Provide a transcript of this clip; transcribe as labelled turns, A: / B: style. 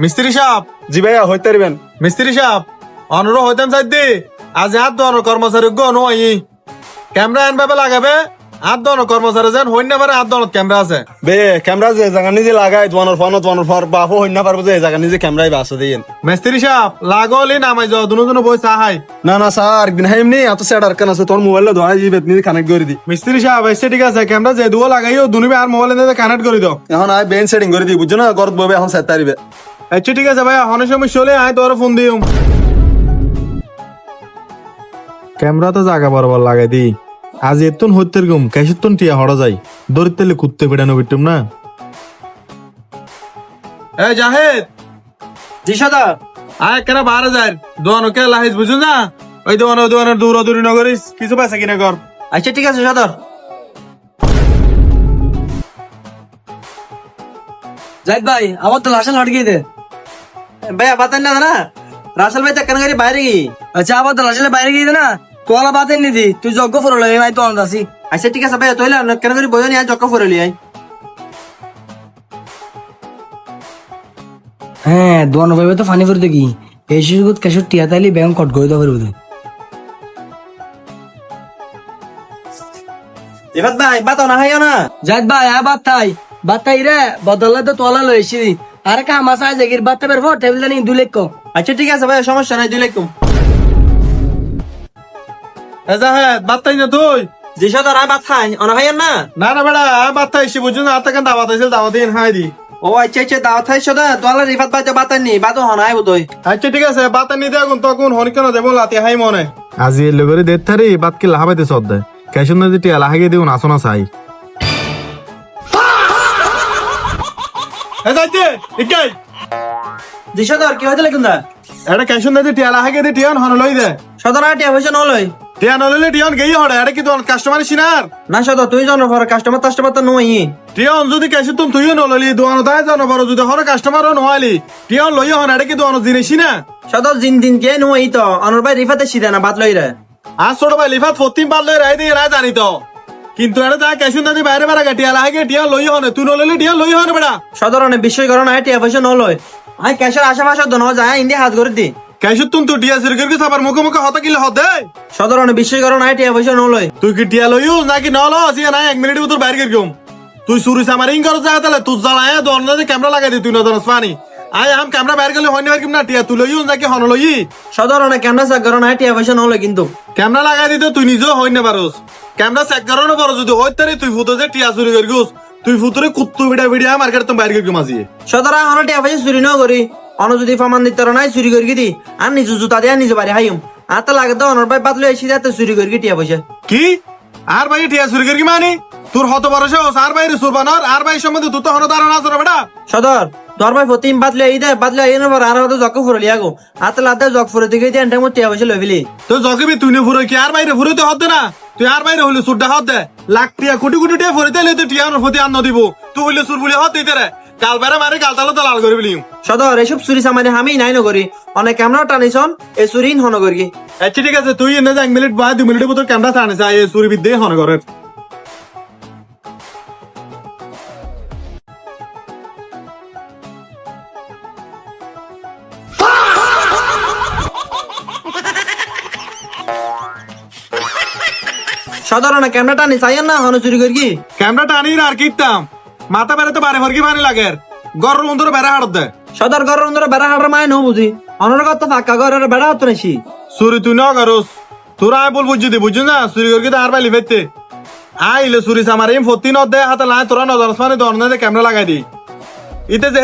A: মিস্ত্রি সাহেব,
B: জি ভাইয়া হইতে পারবেন।
A: মিস্ত্রি সাহেব, অনুরোধ হইতাম চাইদি আজ হাত দোয়ানো কর্মচারী নয় ক্যামেরা আনভাবে লাগাবে। হাত দোয়ানো কর্মচারী যেন হইন না পারে হাত দোয়ানোর ক্যামেরা আছে।
B: বে ক্যামেরা যে জায়গা নিজে লাগাই তোমার ফোন বাপও হইন না পারবো যে এই জায়গা নিজে ক্যামেরাই বাসা দিয়েন।
A: মিস্ত্রি সাহেব লাগলি নামাই যাও দুজন বই চাহাই।
B: না না স্যার একদিন হাইমনি এত সেট আর কেন আছে তোর মোবাইলে ধোয়া যাবে নিজে কানেক্ট করে দি।
A: মিস্ত্রি সাহেব এসে ঠিক আছে, ক্যামেরা যে দুও লাগাইও দুনিবে আর মোবাইলে কানেক্ট করে দাও।
B: এখন আই বেন সেটিং করে দি বুঝছো না গরত ববে এখন সেট তারিবে।
A: আচ্ছা ঠিক আছে ভাই, অনেক সমস্যা হলে আয় তোর ফোন দিও। ক্যামেরা তো জায়গা বরাবর লাগাই দি। আজ এতন হইতে গম কেসেতন টিয়া হড়া যাই দরিতেলে কুত্তে বেড়ানো বিটুম না। এ জাহেদ,
C: জি সদর।
A: আয় কেন বাহারে যায় দোয়ানো কে লাহিস বুঝুন না। ওই দোয়ানোর দৌড়াদৌড়ি না করিস, কিছু পয়সা কিনা কর।
C: আচ্ছা ঠিক আছে সদর। জাহিদ ভাই আমার তো রাসেল হট গিয়ে দে। ভাইয়া বাতেন না না রাসেল ভাই চাকান গাড়ি বাইরে গিয়ে। আচ্ছা আবার তো রাসেল বাইরে গিয়ে না তোলা বাতেন নি দি তুই যজ্ঞ ফরল ভাই তো আছি। আচ্ছা ঠিক আছে ভাইয়া তোইলা কেন করে বই নিয়ে যজ্ঞ ফরলি আই। হ্যাঁ দোয়ানো ভাই তো ফানি করে দেখি এই শিশুগুত কেশর টিয়া তাইলি ব্যাংক কট করে দেওয়া পারবো। এবার ভাই বাতাও না হাইও না। জাহিদ ভাই বাতাই রে বদলা তো তোলা লইছি আর কা মাসা জাগির বাতা বের ফট টেবিল নি 2 লাখ। আচ্ছা ঠিক আছে ভাই সমস্যা নাই 2 লাখ।
A: এ জাহেদ বাত্তাই না তুই।
C: জি সদর আই বাত খাই অনা হাইও না।
A: না না বেড়া আয় বাত্তা এসে বুঝুন না আত্মা কেন দাওয়াত হয়েছিল দাওয়াত দিন হাই দি।
C: ও আচ্ছা আচ্ছা দাও থাই সদা তোলা রিফাত ভাই বাতান নি বাতো হনাই বুদই।
A: আচ্ছা ঠিক আছে বাতা নি দেখুন তখন হনিকেন দেবো লাতি হাই মনে আজি এলে করে দেত থারি বাত কি লাহাবাইতে সদ দে কেশন নদী টিয়া লাহাগে দিও নাসনা চাই। এ যাইতে ইকাই
C: জি সদর কি হইতে লাগুন দা।
A: এটা কেশন নদী টিয়া লাহাগে দি টিয়ান হন লই দে।
C: সদর আটিয়া হইছে ন লই।
A: টিয়া নললে টিয়ান গেই হড়ে এটা কি তোর কাস্টমার সিনার
C: না সদর তুই জানো পর কাস্টমার তো নই।
A: টিয়ান যদি কেশন তুমি তুইও নললি দোয়ানো দায় জানো বড় যদি হর কাস্টমারও নহালি টিয়ান লই হন এটা কি দোয়ানো জিনিস না।
C: সদর দিন কে নই তো অনর ভাই রিফাতে সিদা না বাত লই রে।
A: আজ ছোট ভাই লিফাত ফতিম পারলে রাই দিয়ে রায় জানি তো কিন্তু এটা যা কেশন নদী বাইরে বেড়া টিয়া লাহাগে টিয়া লই হনে তুই নললি টিয়া লই হনে বেড়া।
C: সদর অনেক বিষয় করো না টিয়া পয়সা ন লই। আই ক্যাশের আশেপাশে দন যায় ইন্ডিয়া হাত করে দি।
A: কেশন তুমি তুই টিয়া সিরগির কি সাবার মুখে মুখে হতা কিলে হতে
C: সদর অনেক বিষয় করো না টিয়া পয়সা ন লই।
A: তুই কি টিয়া লইও নাকি ন লো আসি না 1 মিনিট ভিতর বাইরে গেম তুই সুরি সামারিং করছ যা তাহলে তুই জ্বালায় দোয়ানো ক্যামেরা লাগাই দি তুই না জানাস পানি আয় আম ক্যামেরা বাইরে গেলে হইনি পারকিম না টিয়া তুই লইও নাকি হন লই।
C: সদর অনেক ক্যামেরা চেক করো না টিয়া পয়সা ন লই কিন্তু
A: ক্যামেরা লাগাই দিতে তুই নিজেও হই না পারোস ক্যামেরা চেক করো না পারো যদি হইতারে তুই ফুটো যে টিয়া চুরি করি গোস তুই ফুতুরে কুত্তু ভিডিয়া মার্কেট তুমি বাইরে গেম আসি।
C: সদর হন টিয়া পয়সা চুরি ন করি অন যদি ফামান দিতে নাই চুরি করি দি আর নিজ জুতা দিয়ে নিজে বাড়ি হাইম আর তো লাগে তো অনর ভাই বাতলে এসে যাতে চুরি করি টিয়া পয়সা
A: কি আর ভাই টিয়া চুরি করি মানে তোর হত ভরসা আর বাইরে সুরবানর আর ভাই সম্বন্ধে তুই তো হন ধারণা আছে না বেটা।
C: সদর তোর ভাই প্রতিম বাতলে এই দে বাতলে এই না আর হয়তো জক ফুরলি আগো আর তো লাদা জক ফুরে দিকে দিয়ে এন্টার মধ্যে টিয়া পয়সা লই ফেলি।
A: তো জগবি তুই নে ফুরে কি আর বাইরে ফুরে তো হতে না তুই আর বাইরে হইলে সুরটা হত দে লাখ টিয়া কোটি কোটি টিয়া ফুরে দিলে তুই টিয়ার প্রতি আর নদিব তুই হইলে সুর বলি হত দিতে রে কাল বেড়া মারে কাল তালো তো লাল করে বলি।
C: সদর এসব চুরি সামানে আমি নাই নগরি অনেক ক্যামেরা টানিছন এই চুরি হন করি।
A: আচ্ছা ঠিক আছে তুই এনে 1 মিনিট বা 2 মিনিটের ভিতর ক্যামেরা টানিস এই চুরি বিদ্যে হন করে।
C: সদর অনেক ক্যামেরা টানি চাই না হন চুরি করি কি
A: ক্যামেরা টানি আর কিতাম মাথা বেড়াতে বারে ফরকি পানি লাগে গরর বন্ধুরে বেড়া হাড়ত দে।
C: সদর ঘর অন্দরে বেড়া হাড়ার মায় নো বুঝি অনর কত ফাঁকা ঘরের বেড়া হতো নাকি
A: চুরি তুই ন করস তোরা আয় বল বুঝছি না চুরি করি আর বাইলি ফেরতে আইলে চুরি সামার ফতি ন দে হাতে লাই তোরা নজর মানে দর ক্যামেরা লাগাই দি ইতে যে